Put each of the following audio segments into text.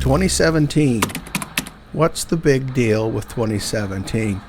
2017. What's the big deal with 2017?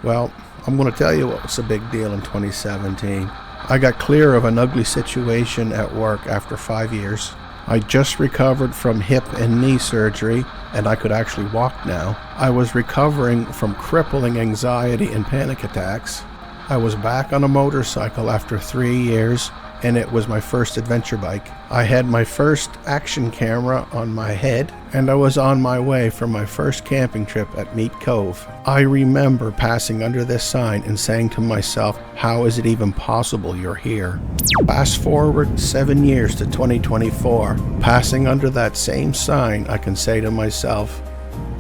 Well, I'm going to tell you what's the big deal in 2017. I got clear of an ugly situation at work after 5 years. I just recovered from hip and knee surgery, and I could actually walk now. I was recovering from crippling anxiety and panic attacks. I was back on a motorcycle after 3 years, and it was my first adventure bike. I had my first action camera on my head, and I was on my way for my first camping trip at Meat Cove. I remember passing under this sign and saying to myself, how is it even possible you're here? Fast forward 7 years to 2024. Passing under that same sign, I can say to myself,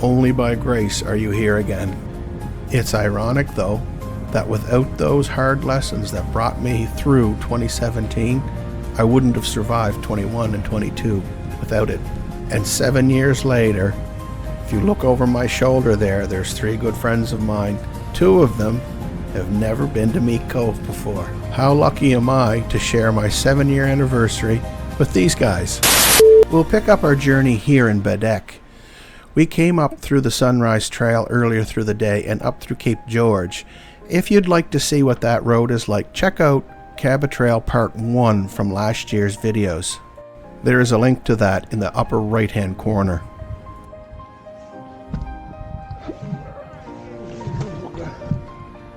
only by grace are you here again. It's ironic though, that without those hard lessons that brought me through 2017, I wouldn't have survived 21 and 22 without it. And 7 years later, if you look over my shoulder there's 3 good friends of mine. 2 of them have never been to Meat Cove before. How lucky am I to share my 7-year anniversary with these guys? We'll pick up our journey here in Bedeck. We came up through the Sunrise Trail earlier through the day and up through Cape George. If you'd like to see what that road is like, check out Cabot Trail Part 1 from last year's videos. There is a link to that in the upper right hand corner.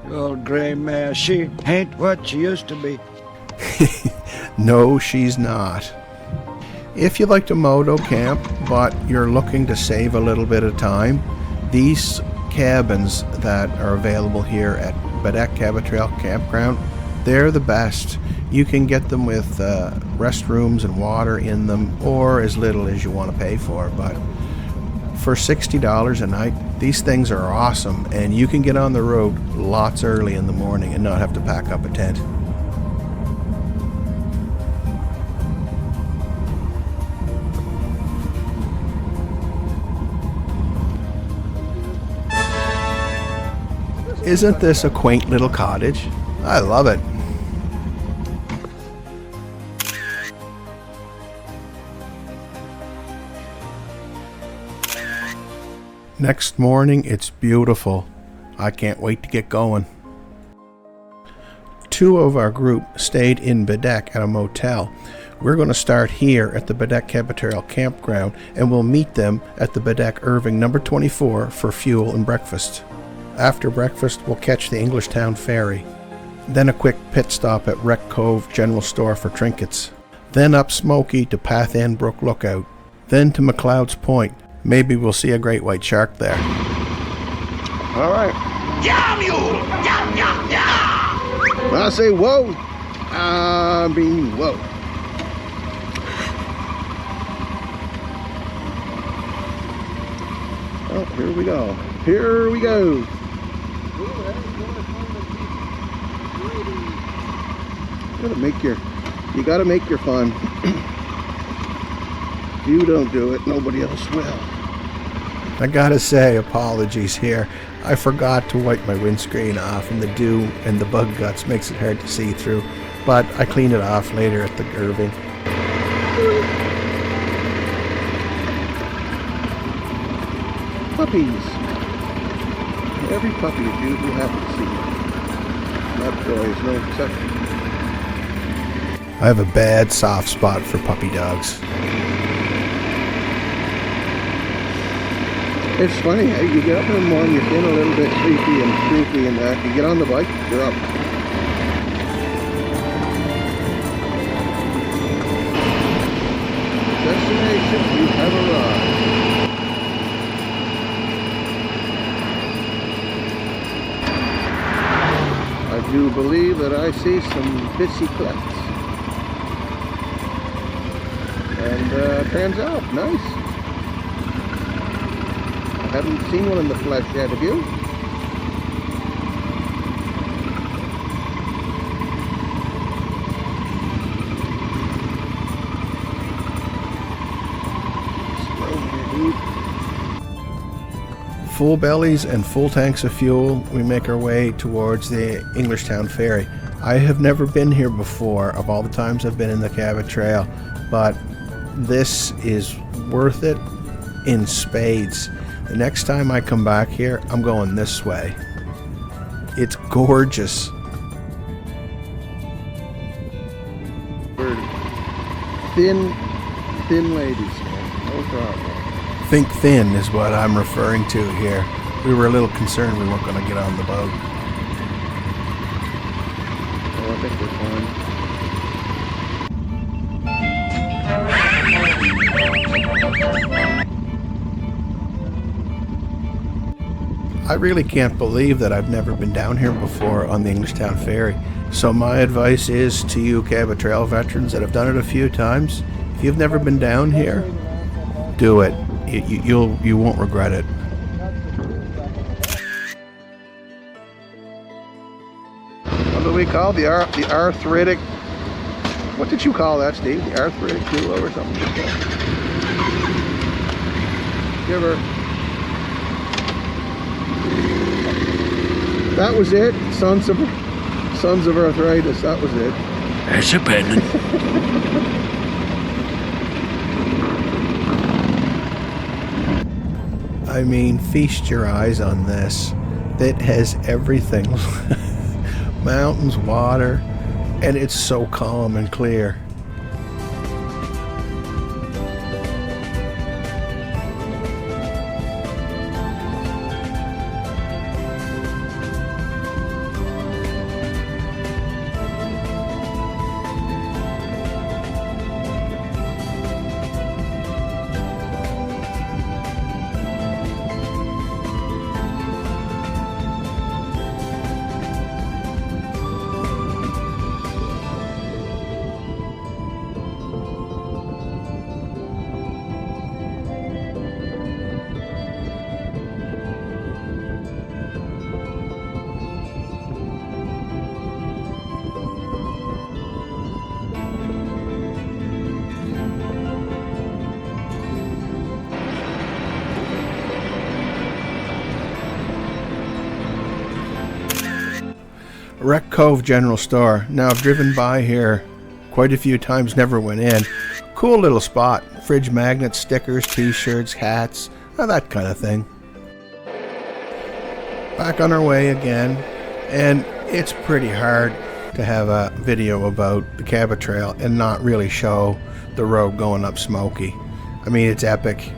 The old gray mare, she ain't what she used to be. No, she's not. If you like to moto camp, but you're looking to save a little bit of time, these cabins that are available here at Bedeck Cabot Trail Campground, they're the best. You can get them with restrooms and water in them, or as little as you want to pay for. But for $60 a night, these things are awesome, and you can get on the road lots early in the morning and not have to pack up a tent. Isn't this a quaint little cottage? I love it. Next morning, it's beautiful. I can't wait to get going. 2 of our group stayed in Bedeck at a motel. We're going to start here at the Bedeck Cabot Trail Campground, and we'll meet them at the Bedeck Irving number 24 for fuel and breakfast. After breakfast, we'll catch the Englishtown ferry. Then a quick pit stop at Wreck Cove General Store for trinkets. Then up Smoky to Path End Brook Lookout. Then to McLeod's Point. Maybe we'll see a great white shark there. All right. Damn you! Yum, yum, yum! When I say whoa, I mean whoa. Oh, here we go. Here we go. You gotta make your fun. If you don't do it, nobody else will. I gotta say, apologies here. I forgot to wipe my windscreen off, and the dew and the bug guts makes it hard to see through. But I clean it off later at the Irving. Puppies. Every puppy is usually happy to see you. That boy is no exception. I have a bad soft spot for puppy dogs. It's funny, how you get up in the morning, you're feeling a little bit sleepy and creepy, and you get on the bike, you're up. Destination, you have arrived. I do believe that I see some pissy clefts. And turns out, nice. I haven't seen one in the flesh yet, have you? Full bellies and full tanks of fuel, we make our way towards the Englishtown ferry. I have never been here before, of all the times I've been in the Cabot Trail, but this is worth it. in spades. The next time I come back here, I'm going this way. It's gorgeous. Thin ladies, no problem. Think thin is what I'm referring to here. We were a little concerned we weren't going to get on the boat. Oh, I think we're fine. I really can't believe that I've never been down here before on the Englishtown ferry. So my advice is to you Cabot Trail veterans that have done it a few times, if you've never been down here, do it. You won't regret it. What do we call the arthritic? What did you call that, Steve? The arthritic duo or something like that? You ever? That was it. Sons of Arthritis. That was it. That's a pen. I mean, feast your eyes on this. It has everything. Mountains, water, and it's so calm and clear. Wreck Cove General Store. Now, I've driven by here quite a few times, never went in. Cool little spot. Fridge magnets, stickers, t-shirts, hats, that kind of thing. Back on our way again, and it's pretty hard to have a video about the Cabot Trail and not really show the road going up Smoky. I mean, it's epic.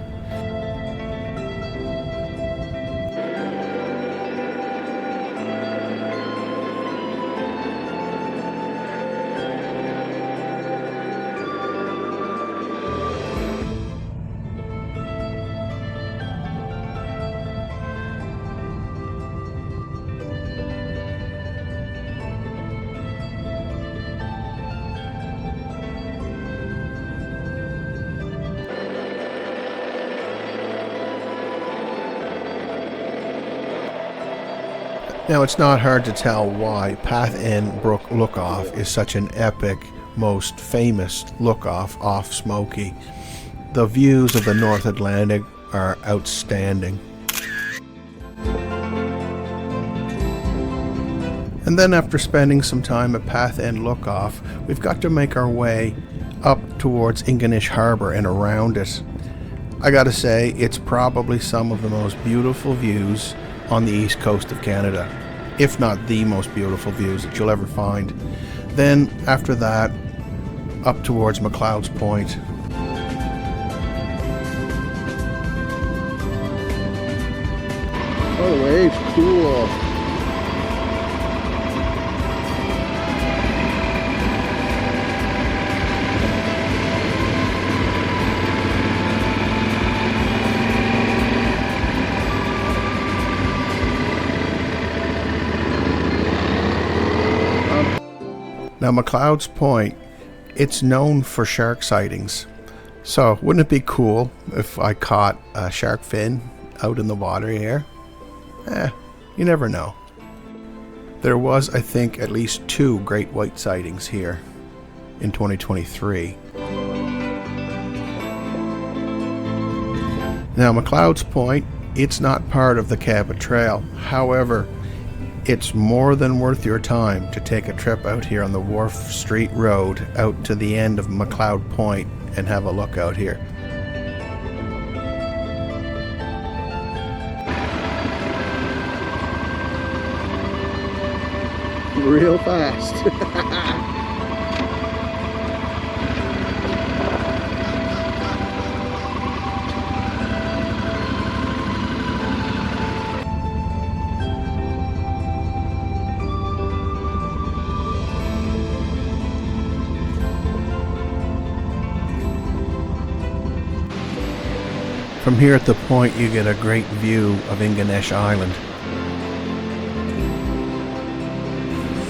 Now, it's not hard to tell why Path End Brook Lookoff is such an epic, most famous lookoff off Smoky. The views of the North Atlantic are outstanding. And then after spending some time at Path End Lookoff, we've got to make our way up towards Ingonish Harbour and around it. I gotta say, it's probably some of the most beautiful views on the east coast of Canada, if not the most beautiful views that you'll ever find. Then after that, up towards McLeod's Point. Oh, the waves, cool. Now, McLeod's Point, it's known for shark sightings. So, wouldn't it be cool if I caught a shark fin out in the water here? You never know. There was, I think, at least 2 great white sightings here in 2023. Now, McLeod's Point, it's not part of the Cabot Trail. However, it's more than worth your time to take a trip out here on the Wharf Street Road out to the end of McLeod Point and have a look out here. real fast. From here at the point, you get a great view of Englishtown Island.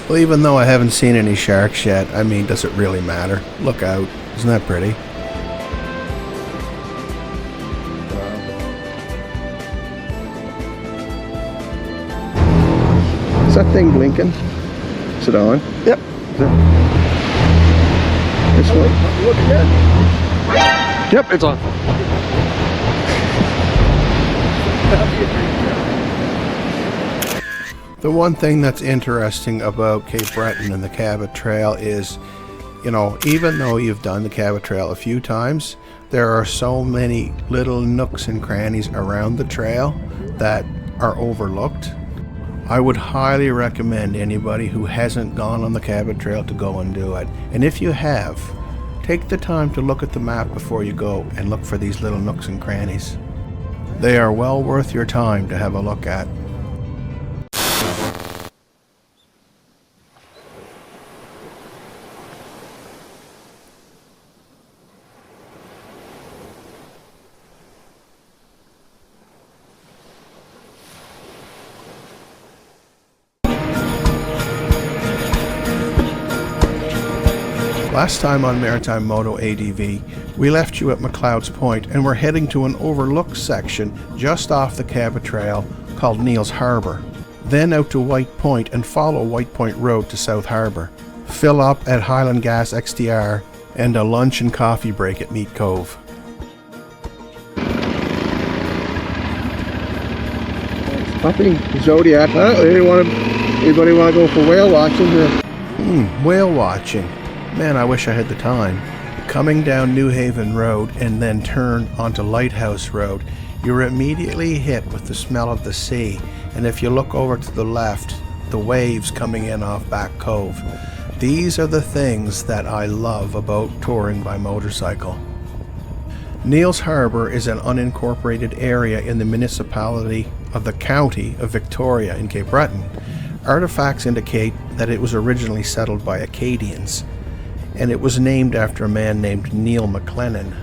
Well, even though I haven't seen any sharks yet, I mean, does it really matter? Look out. Isn't that pretty? Is that thing blinking? Is it on? Yep. This one? Look again. Yep, it's on. The one thing that's interesting about Cape Breton and the Cabot Trail is, you know, even though you've done the Cabot Trail a few times, there are so many little nooks and crannies around the trail that are overlooked. I would highly recommend anybody who hasn't gone on the Cabot Trail to go and do it. And if you have, take the time to look at the map before you go and look for these little nooks and crannies. They are well worth your time to have a look at. Last time on Maritime Moto ADV, we left you at McLeod's Point and we're heading to an overlooked section just off the Cabot Trail called Neil's Harbour. Then out to White Point and follow White Point Road to South Harbour. Fill up at Highland Gas XTR and a lunch and coffee break at Meat Cove. Puppy, Zodiac. Anybody want to go for whale watching? Whale watching. Man, I wish I had the time. Coming down New Haven Road and then turn onto Lighthouse Road, you're immediately hit with the smell of the sea, and if you look over to the left, the waves coming in off Back Cove. These are the things that I love about touring by motorcycle. Neil's Harbour is an unincorporated area in the municipality of the County of Victoria in Cape Breton. Artifacts indicate that it was originally settled by Acadians, and it was named after a man named Neil McLennan.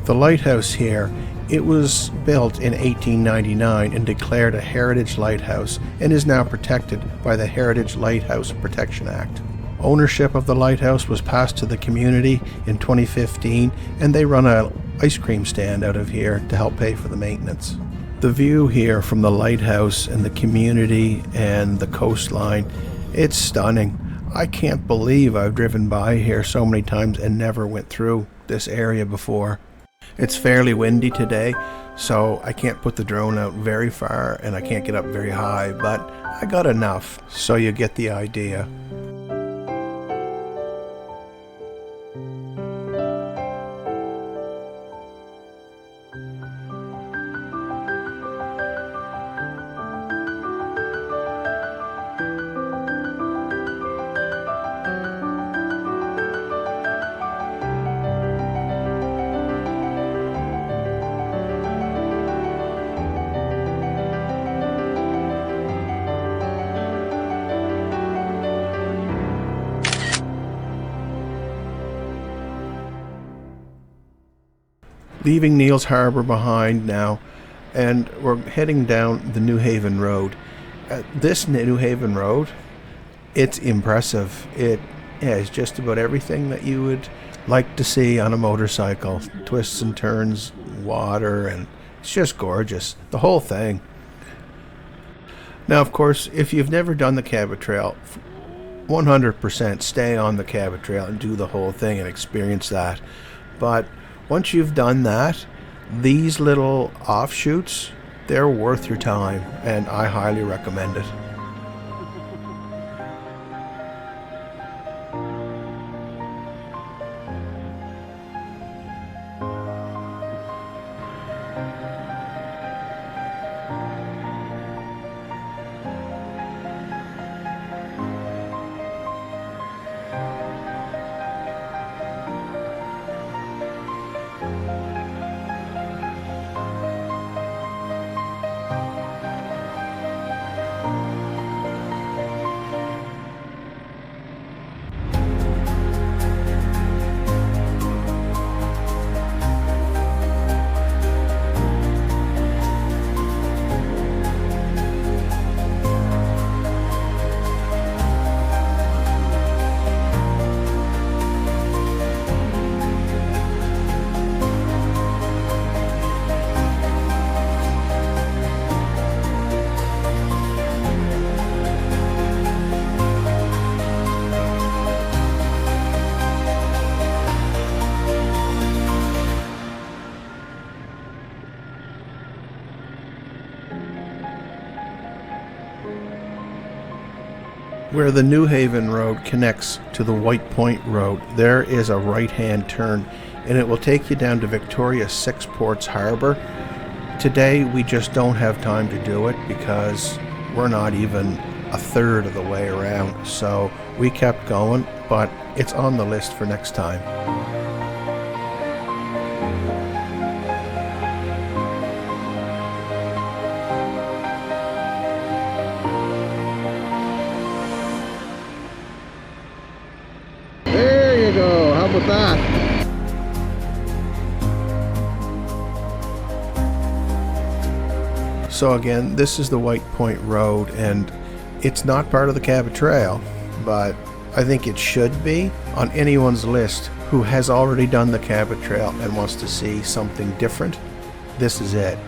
The lighthouse here, it was built in 1899 and declared a heritage lighthouse and is now protected by the Heritage Lighthouse Protection Act. Ownership of the lighthouse was passed to the community in 2015, and they run an ice cream stand out of here to help pay for the maintenance. The view here from the lighthouse and the community and the coastline, it's stunning. I can't believe I've driven by here so many times and never went through this area before. It's fairly windy today, so I can't put the drone out very far and I can't get up very high, but I got enough, so you get the idea. Leaving Neil's Harbour behind now, and we're heading down the New Haven Road. This New Haven Road, it's impressive. It has just about everything that you would like to see on a motorcycle. Twists and turns, water, and it's just gorgeous. The whole thing. Now, of course, if you've never done the Cabot Trail, 100% stay on the Cabot Trail and do the whole thing and experience that. But once you've done that, these little offshoots, they're worth your time, and I highly recommend it. Where the New Haven Road connects to the White Point Road, there is a right-hand turn, and it will take you down to Victoria Six Ports Harbor. Today, we just don't have time to do it because we're not even a third of the way around. So we kept going, but it's on the list for next time. There you go. How about that? So again, this is the White Point Road, and it's not part of the Cabot Trail, but I think it should be on anyone's list who has already done the Cabot Trail and wants to see something different. This is it.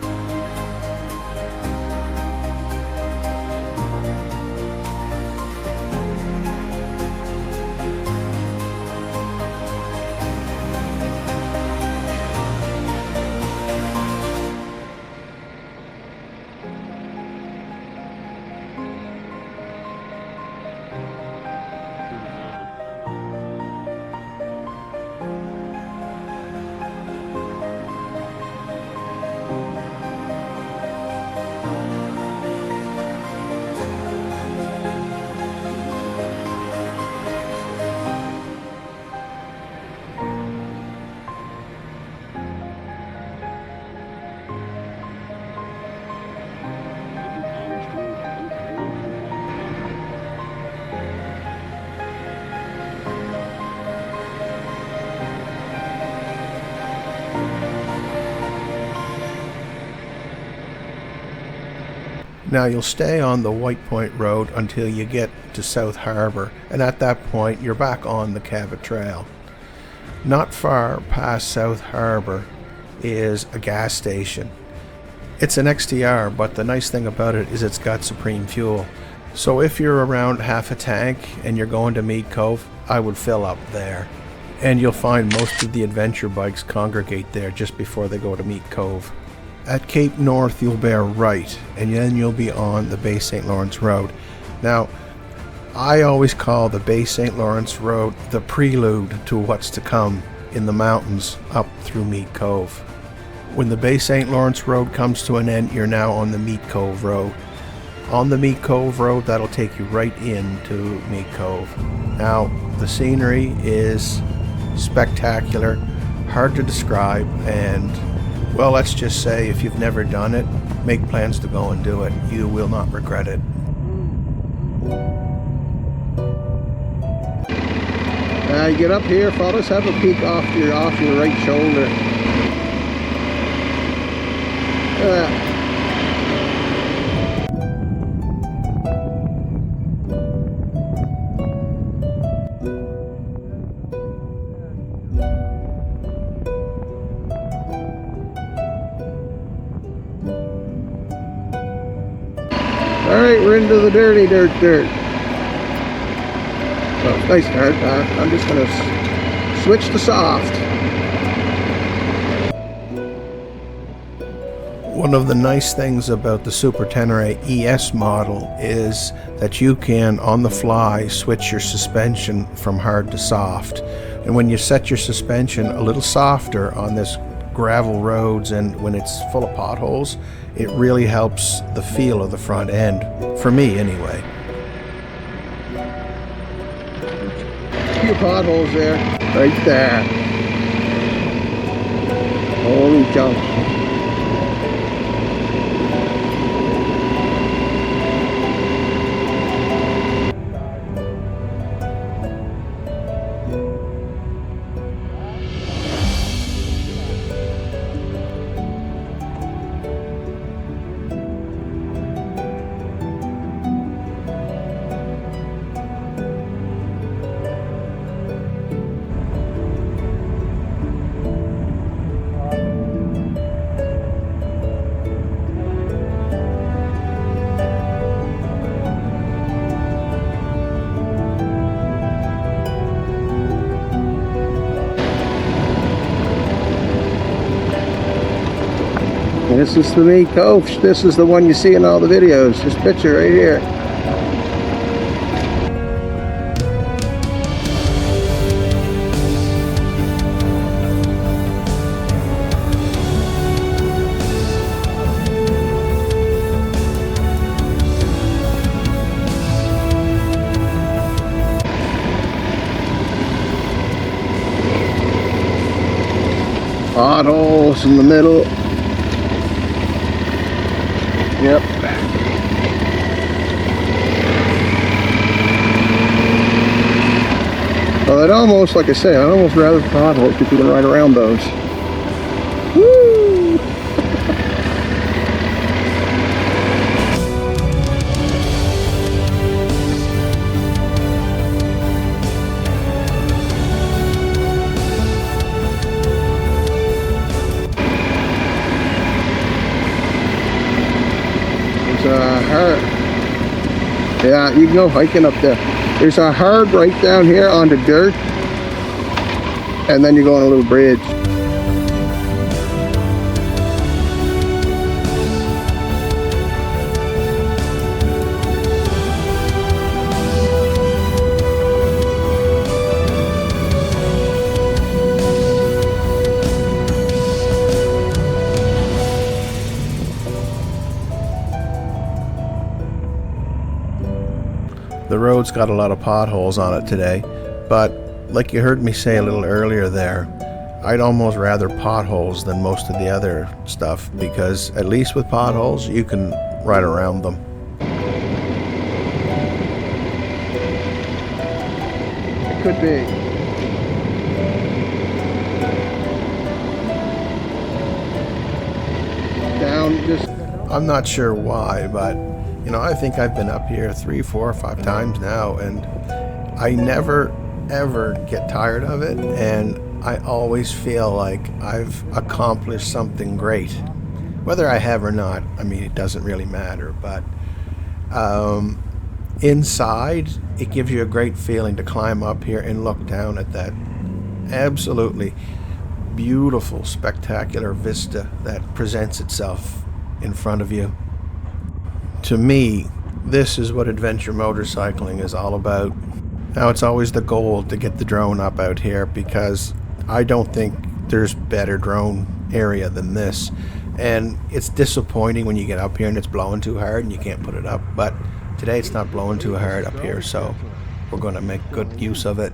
Now you'll stay on the White Point Road until you get to South Harbour, and at that point you're back on the Cabot Trail. Not far past South Harbour is a gas station. It's an XTR, but the nice thing about it is it's got Supreme fuel. So if you're around half a tank and you're going to Meat Cove, I would fill up there. And you'll find most of the adventure bikes congregate there just before they go to Meat Cove. At Cape North, you'll bear right, and then you'll be on the Bay St. Lawrence Road. Now, I always call the Bay St. Lawrence Road the prelude to what's to come in the mountains up through Meat Cove. When the Bay St. Lawrence Road comes to an end, you're now on the Meat Cove Road. On the Meat Cove Road, that'll take you right into Meat Cove. Now, the scenery is spectacular, hard to describe, and well, let's just say if you've never done it, make plans to go and do it. You will not regret it. You get up here, fellas, have a peek off your right shoulder. Alright, we're into the dirty dirt. So it's nice hard. I'm just going to switch to soft. One of the nice things about the Super Tenere ES model is that you can, on the fly, switch your suspension from hard to soft. And when you set your suspension a little softer on this gravel roads and when it's full of potholes, it really helps the feel of the front end, for me anyway. A few potholes there, right there. Holy junk. This is the Meat Cove. This is the one you see in all the videos. This picture right here. Potholes in the middle. Yep. Well, I'd almost, like I say, I'd almost rather potholes because you can ride around those. Woo! Hard. Yeah, you can go hiking up there. There's a hard right down here on the dirt, and then you go on a little bridge. The road's got a lot of potholes on it today, but like you heard me say a little earlier there, I'd almost rather potholes than most of the other stuff, because at least with potholes you can ride around them. It could be. Down just... I'm not sure why, but you know, I think I've been up here 3, 4, 5 times now, and I never ever get tired of it, and I always feel like I've accomplished something great. Whether I have or not, I mean, it doesn't really matter, but inside it gives you a great feeling to climb up here and look down at that absolutely beautiful, spectacular vista that presents itself in front of you. To me, this is what adventure motorcycling is all about. Now, it's always the goal to get the drone up out here, because I don't think there's better drone area than this. And it's disappointing when you get up here and it's blowing too hard and you can't put it up. But today it's not blowing too hard up here, so we're going to make good use of it.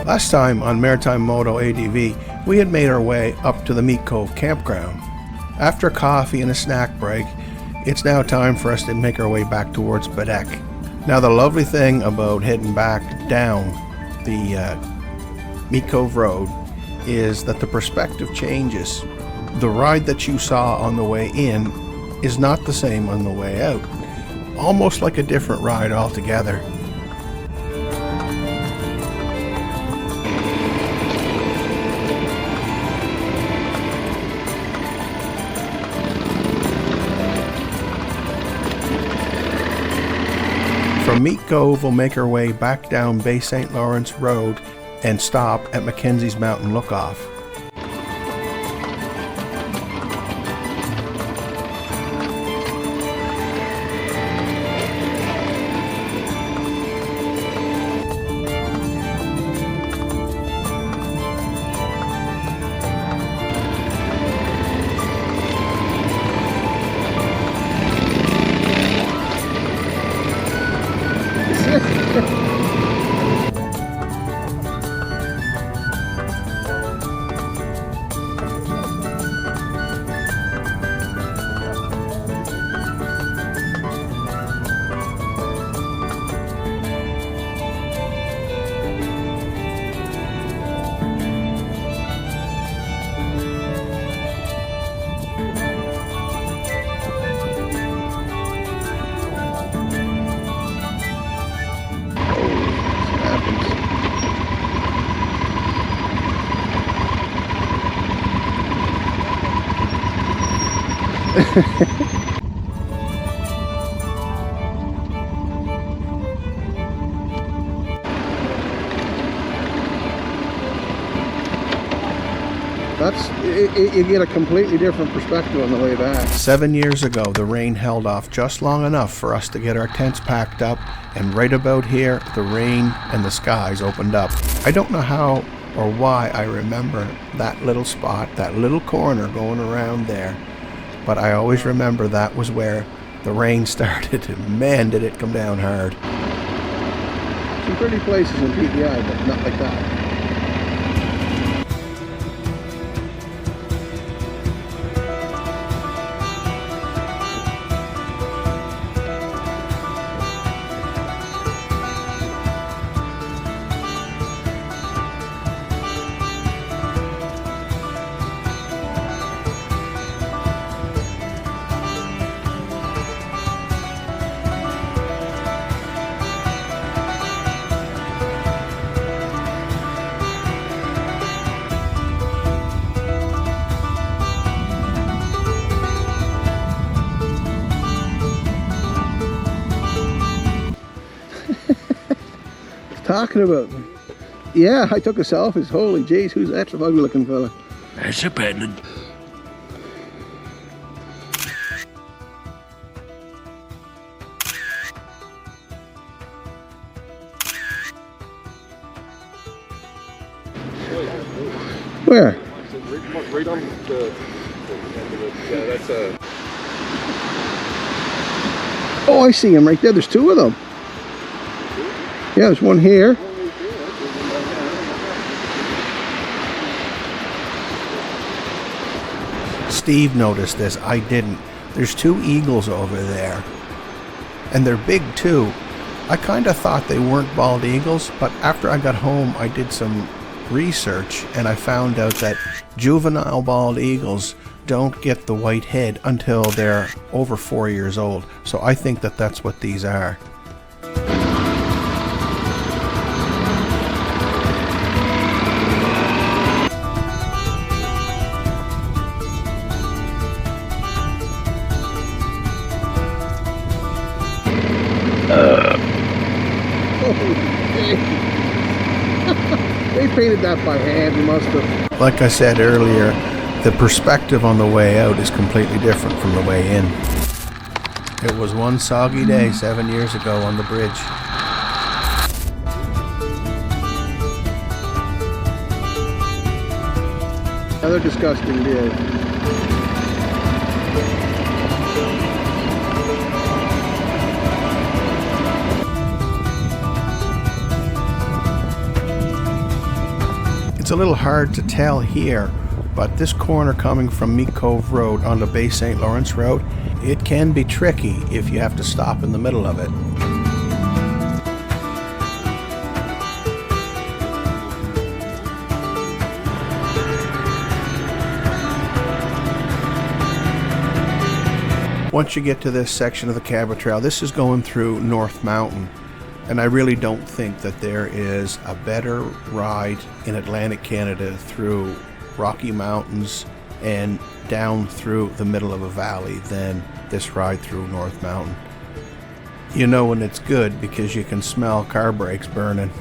Last time on Maritime Moto ADV, we had made our way up to the Meat Cove campground. After coffee and a snack break, it's now time for us to make our way back towards Bedeck. Now, the lovely thing about heading back down the Meat Cove Road is that the perspective changes. The ride that you saw on the way in is not the same on the way out. Almost like a different ride altogether. From Meat Cove, we'll make our way back down Bay St. Lawrence Road and stop at Mackenzie's Mountain Lookoff. You get a completely different perspective on the way back. 7 years ago, the rain held off just long enough for us to get our tents packed up, and right about here, the rain and the skies opened up. I don't know how or why I remember that little spot, that little corner going around there, but I always remember that was where the rain started, and man, did it come down hard. Some pretty places in PEI, but not like that. Talking about, yeah, I took a selfie. Holy jeez, who's that ugly looking fella? That's a pendant. Where? Right on the end of it. Yeah, that's a... Oh, I see him right there. There's two of them. Yeah, there's one here. Steve noticed this, I didn't. There's two eagles over there, and they're big too. I kind of thought they weren't bald eagles, but after I got home I did some research and I found out that juvenile bald eagles don't get the white head until they're over 4 years old. So I think that that's what these are. They painted that by hand, you must have. Like I said earlier, the perspective on the way out is completely different from the way in. It was one soggy day 7 years ago on the bridge. Another disgusting deal. It's a little hard to tell here, but this corner coming from Meat Cove Road onto Bay St. Lawrence Road, it can be tricky if you have to stop in the middle of it. Once you get to this section of the Cabot Trail, this is going through North Mountain. And I really don't think that there is a better ride in Atlantic Canada through Rocky Mountains and down through the middle of a valley than this ride through North Mountain. You know when it's good because you can smell car brakes burning.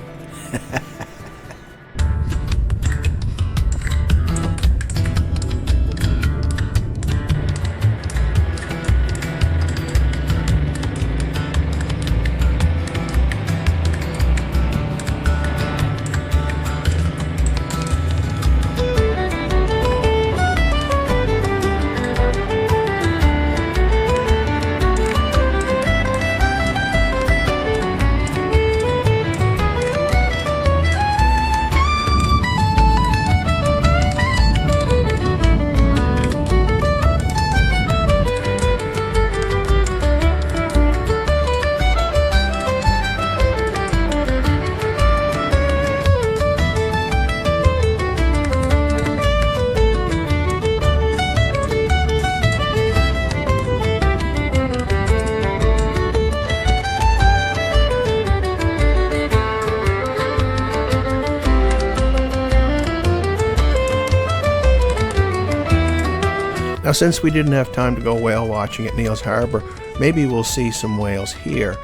Now, since we didn't have time to go whale watching at Neil's Harbor, maybe we'll see some whales here.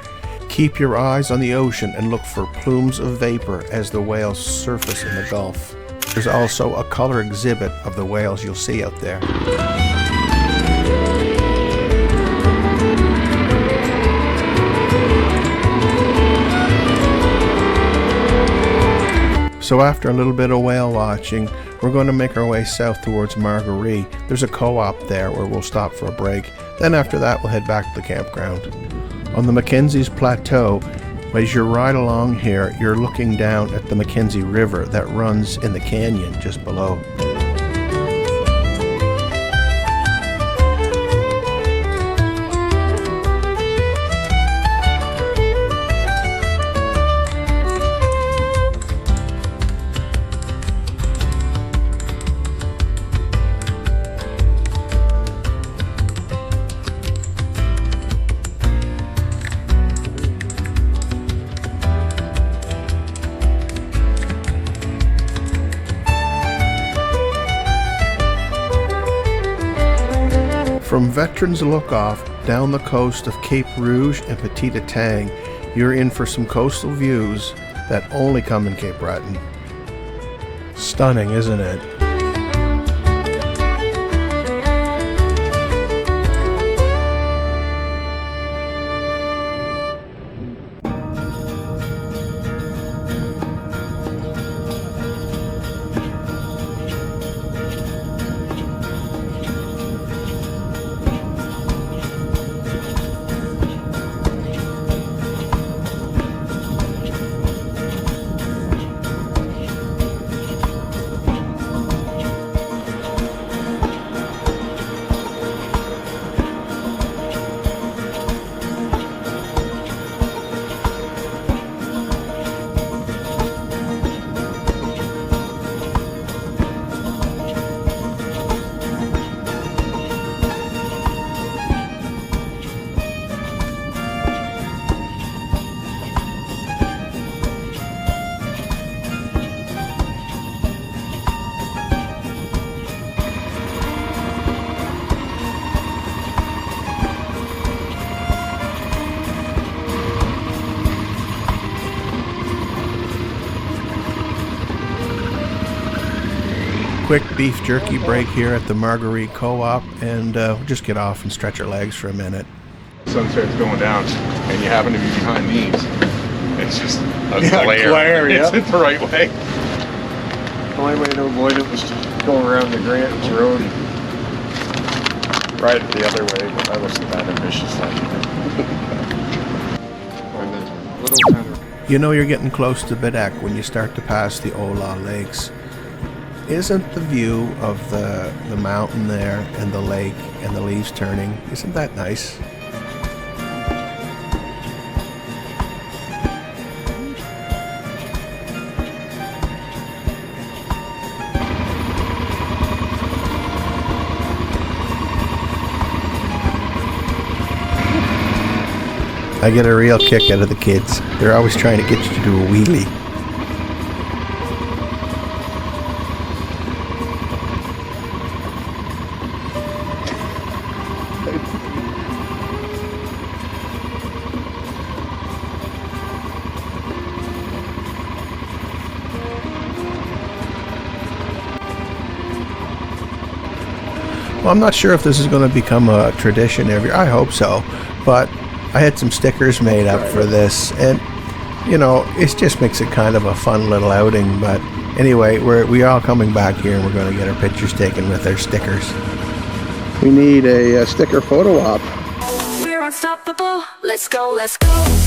Keep your eyes on the ocean and look for plumes of vapor as the whales surface in the Gulf. There's also a color exhibit of the whales you'll see out there. So after a little bit of whale watching, we're going to make our way south towards Marguerite. There's a co-op there where we'll stop for a break. Then after that, we'll head back to the campground. On the Mackenzie's Plateau, as you ride along here, you're looking down at the Mackenzie River that runs in the canyon just below. From Veterans Lookoff down the coast of Cape Rouge and Petite Tang, you're in for some coastal views that only come in Cape Breton. Stunning, isn't it? Quick beef jerky break here at the Marguerite Co-op, and we'll just get off and stretch our legs for a minute. Sun starts going down, and you happen to be behind these. It's just a glare, It's yeah. the right way. The only way to avoid it was to go around the Grants Road and ride it the other way, but I wasn't that ambitious that year. You know you're getting close to Bedak when you start to pass the Ola Lakes. Isn't the view of the mountain there and the lake and the leaves turning, isn't that nice? I get a real kick out of the kids. They're always trying to get you to do a wheelie. Well, I'm not sure if this is going to become a tradition every year. I hope so. But I had some stickers made up for this, and you know, it just makes it kind of a fun little outing. But anyway, we are all coming back here, and we're going to get our pictures taken with our stickers. We need a sticker photo op. We're unstoppable. Let's go, let's go.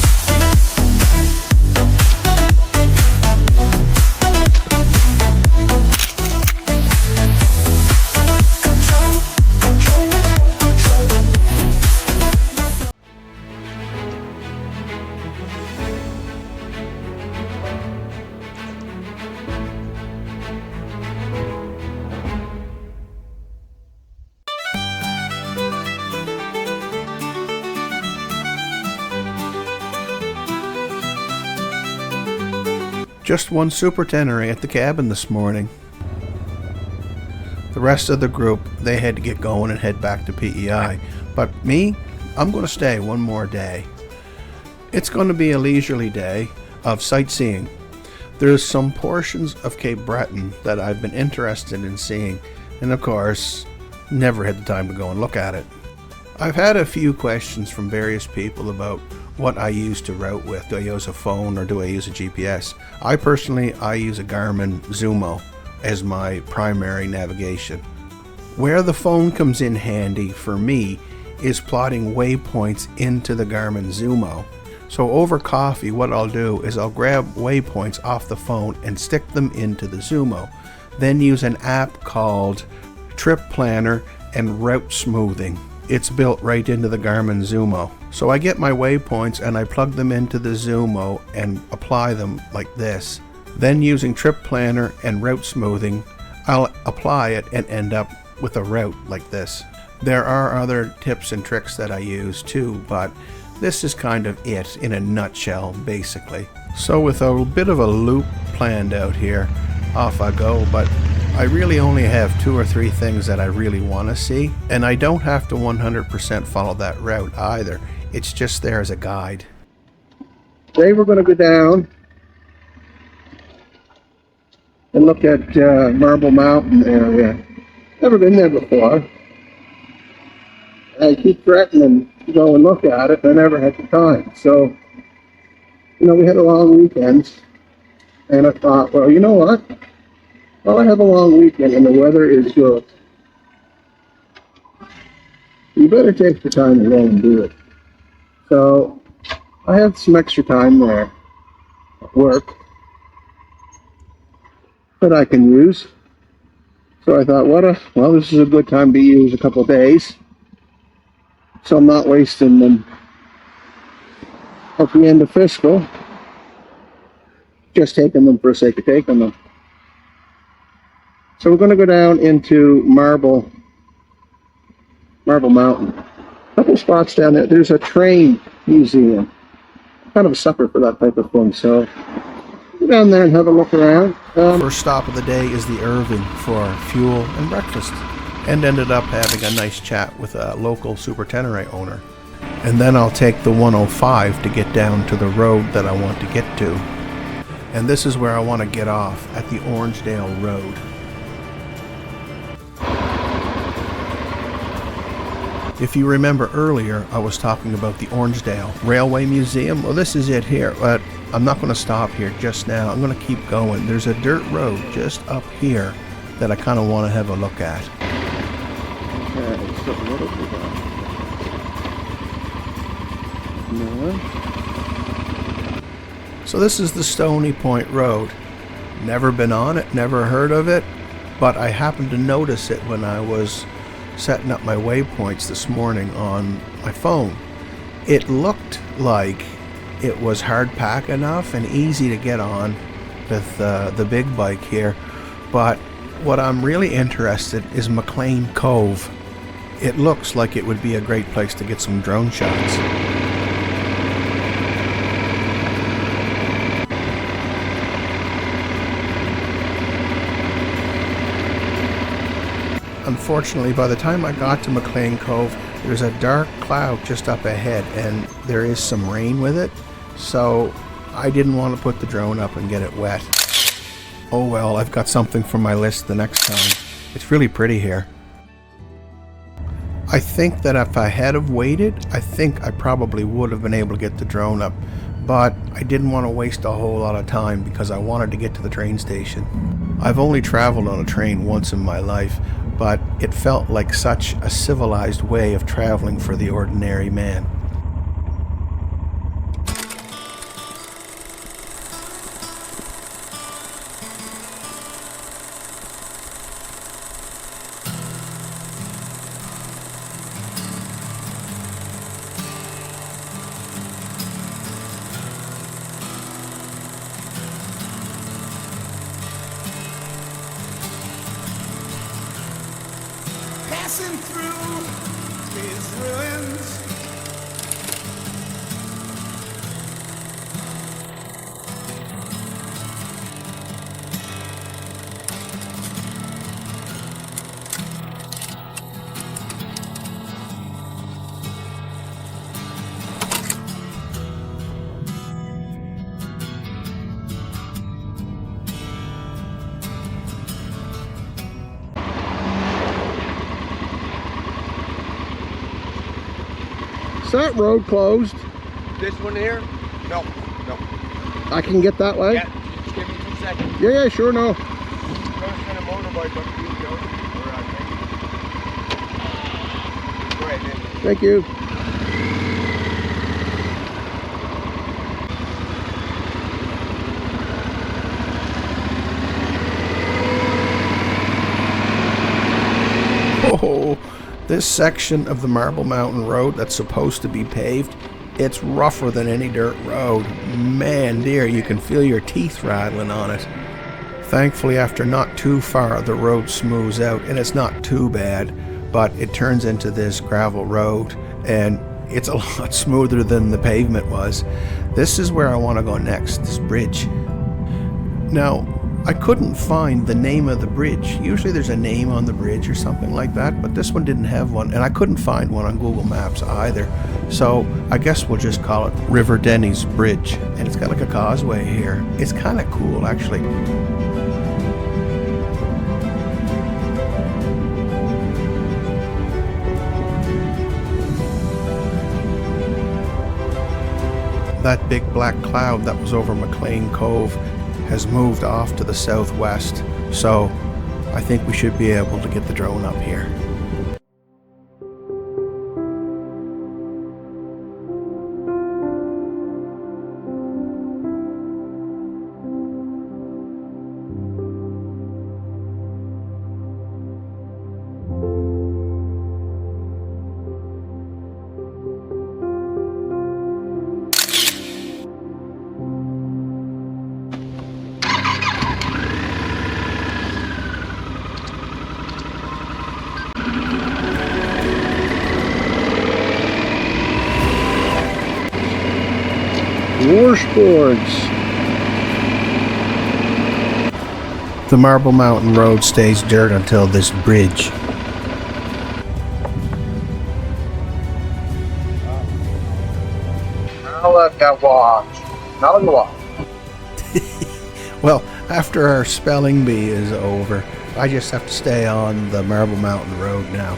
Just one Super Tenere at the cabin this morning. The rest of the group, they had to get going and head back to PEI. But me, I'm going to stay one more day. It's going to be a leisurely day of sightseeing. There's some portions of Cape Breton that I've been interested in seeing, and of course, never had the time to go and look at it. I've had a few questions from various people about what I use to route with. Do I use a phone or do I use a GPS? I use a Garmin Zumo as my primary navigation. Where the phone comes in handy for me is plotting waypoints into the Garmin Zumo. So over coffee, what I'll do is I'll grab waypoints off the phone and stick them into the Zumo. Then use an app called Trip Planner and Route Smoothing. It's built right into the Garmin Zumo. So I get my waypoints and I plug them into the Zumo and apply them like this. Then using Trip Planner and Route Smoothing, I'll apply it and end up with a route like this. There are other tips and tricks that I use too, but this is kind of it in a nutshell, basically. So with a bit of a loop planned out here, off I go, but I really only have 2 or 3 things that I really want to see, and I don't have to 100% follow that route either. It's just there as a guide. Today we're going to go down and look at Marble Mountain area. Never been there before. I keep threatening to go and look at it, but I never had the time. So, you know, we had a long weekend, and I thought, well, you know what? Well, I have a long weekend and the weather is good. You better take the time to go and do it. So I have some extra time there at work that I can use. So I thought, well, this is a good time to use a couple of days. So I'm not wasting them at the end of fiscal, just taking them for the sake of taking them. So we're going to go down into Marble Mountain. A couple spots down there. There's a train museum. Kind of a sucker for that type of thing. So go down there and have a look around. First stop of the day is the Irving for fuel and breakfast, and ended up having a nice chat with a local Super Tenere owner. And then I'll take the 105 to get down to the road that I want to get to. And this is where I want to get off, at the Orangedale Road. If you remember earlier, I was talking about the Orangedale Railway Museum. Well, this is it here, but I'm not going to stop here just now. I'm going to keep going. There's a dirt road just up here that I kind of want to have a look at. So this is the Stony Point Road. Never been on it, never heard of it, but I happened to notice it when I was setting up my waypoints this morning on my phone. It looked like it was hard pack enough and easy to get on with the big bike here, but what I'm really interested is McLean Cove. It looks like it would be a great place to get some drone shots. Unfortunately, by the time I got to McLean Cove, there's a dark cloud just up ahead, and there is some rain with it, so I didn't want to put the drone up and get it wet. Oh well, I've got something for my list the next time. It's really pretty here. I think that if I had have waited, I think I probably would have been able to get the drone up. But I didn't want to waste a whole lot of time because I wanted to get to the train station. I've only traveled on a train once in my life, but it felt like such a civilized way of traveling for the ordinary man. Passing through these ruins. Is that road closed? This one here? No. I can get that way? Yeah, just give me 2 seconds. Yeah, sure, no. Go send a motorbike up to you, Joe. Or I think. Go ahead, man. Thank you. Oh, this section of the Marble Mountain Road that's supposed to be paved, it's rougher than any dirt road. Man, dear, you can feel your teeth rattling on it. Thankfully, after not too far, the road smooths out, and it's not too bad, but it turns into this gravel road, and it's a lot smoother than the pavement was. This is where I want to go next, this bridge. Now, I couldn't find the name of the bridge. Usually there's a name on the bridge or something like that, but this one didn't have one, and I couldn't find one on Google Maps either. So I guess we'll just call it River Denny's Bridge, and it's got like a causeway here. It's kind of cool, actually. That big black cloud that was over McLean Cove has moved off to the southwest, so I think we should be able to get the drone up here. Washboards. The Marble Mountain Road stays dirt until this bridge. Now let that watch. Now let me watch. Well, after our spelling bee is over, I just have to stay on the Marble Mountain Road now.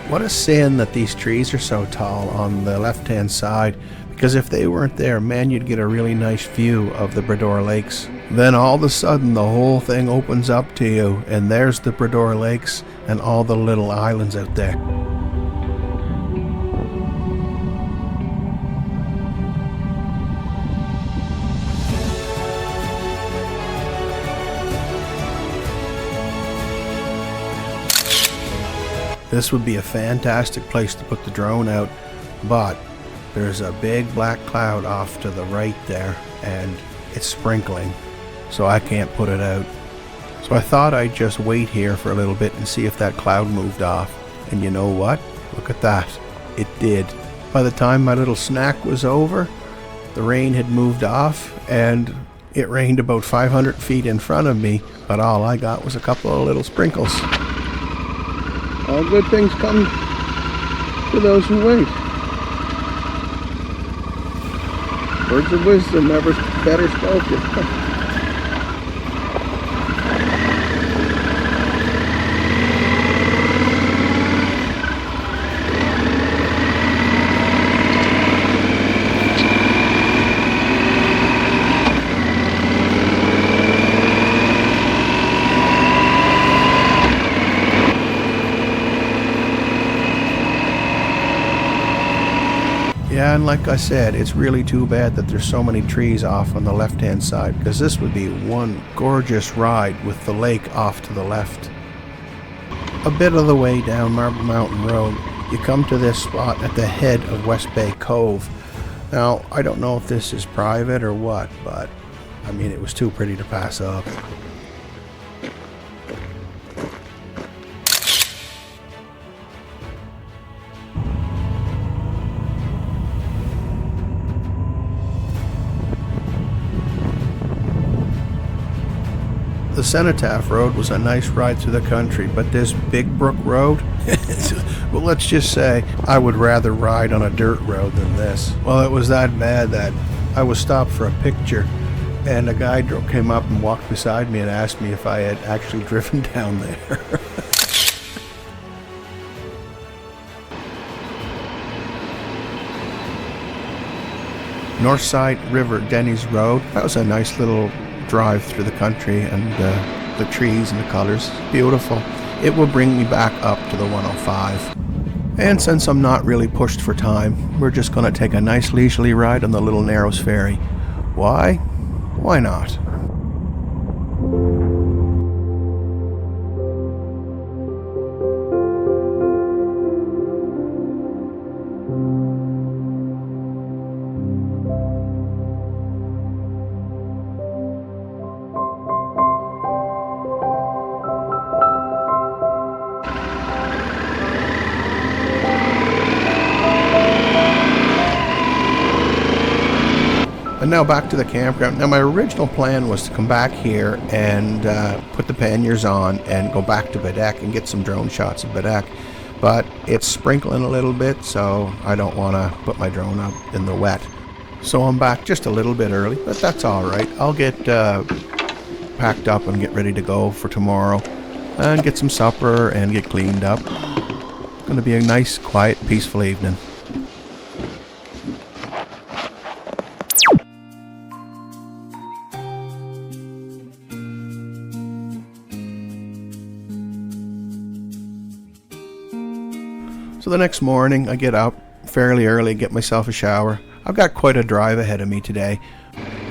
What a sin that these trees are so tall on the left-hand side, because if they weren't there, man, you'd get a really nice view of the Bredor Lakes. Then all of a sudden, the whole thing opens up to you, and there's the Bredor Lakes and all the little islands out there. This would be a fantastic place to put the drone out, but there's a big black cloud off to the right there, and it's sprinkling, so I can't put it out. So I thought I'd just wait here for a little bit and see if that cloud moved off. And you know what? Look at that. It did. By the time my little snack was over, the rain had moved off, and it rained about 500 feet in front of me, but all I got was a couple of little sprinkles. All good things come to those who wait. Words of wisdom never better spoken. And like I said, it's really too bad that there's so many trees off on the left-hand side, because this would be one gorgeous ride with the lake off to the left. A bit of the way down Marble Mountain Road, you come to this spot at the head of West Bay Cove. Now, I don't know if this is private or what, but I mean, it was too pretty to pass up. The Cenotaph Road was a nice ride through the country, but this Big Brook Road, well, let's just say I would rather ride on a dirt road than this. Well, it was that bad that I was stopped for a picture, and a guy came up and walked beside me and asked me if I had actually driven down there. Northside River Denny's Road, that was a nice little drive through the country, and the trees and the colors, beautiful. It will bring me back up to the 105. And since I'm not really pushed for time, we're just going to take a nice leisurely ride on the Little Narrows Ferry. Why? Why not? And now back to the campground. Now my original plan was to come back here and put the panniers on and go back to Bedeck and get some drone shots of Bedeck. But it's sprinkling a little bit, so I don't want to put my drone up in the wet. So I'm back just a little bit early, but that's alright. I'll get packed up and get ready to go for tomorrow and get some supper and get cleaned up. It's going to be a nice, quiet, peaceful evening. So the next morning, I get up fairly early, get myself a shower. I've got quite a drive ahead of me today.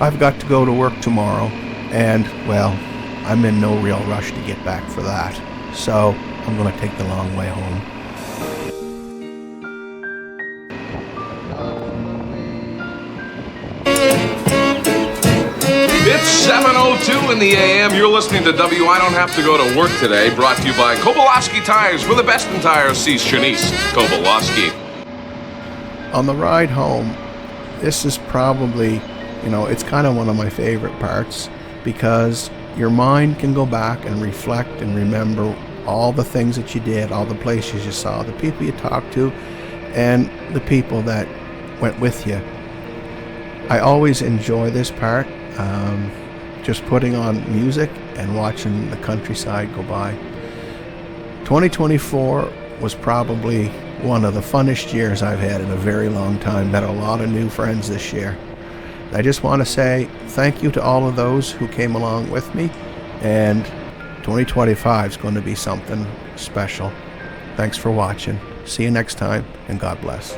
I've got to go to work tomorrow, and, well, I'm in no real rush to get back for that. So I'm going to take the long way home. It's 7:02 in the AM. You're listening to W. I Don't Have to Go to Work Today, brought to you by Koboloski Tires. We're the best in tires. See Shanice Koboloski. On the ride home, this is probably, it's kind of one of my favorite parts, because your mind can go back and reflect and remember all the things that you did, all the places you saw, the people you talked to, and the people that went with you. I always enjoy this part. Just putting on music and watching the countryside go by. 2024 was probably one of the funnest years I've had in a very long time. Met a lot of new friends this year. I just want to say thank you to all of those who came along with me, and 2025 is going to be something special. Thanks for watching. See you next time, and God bless.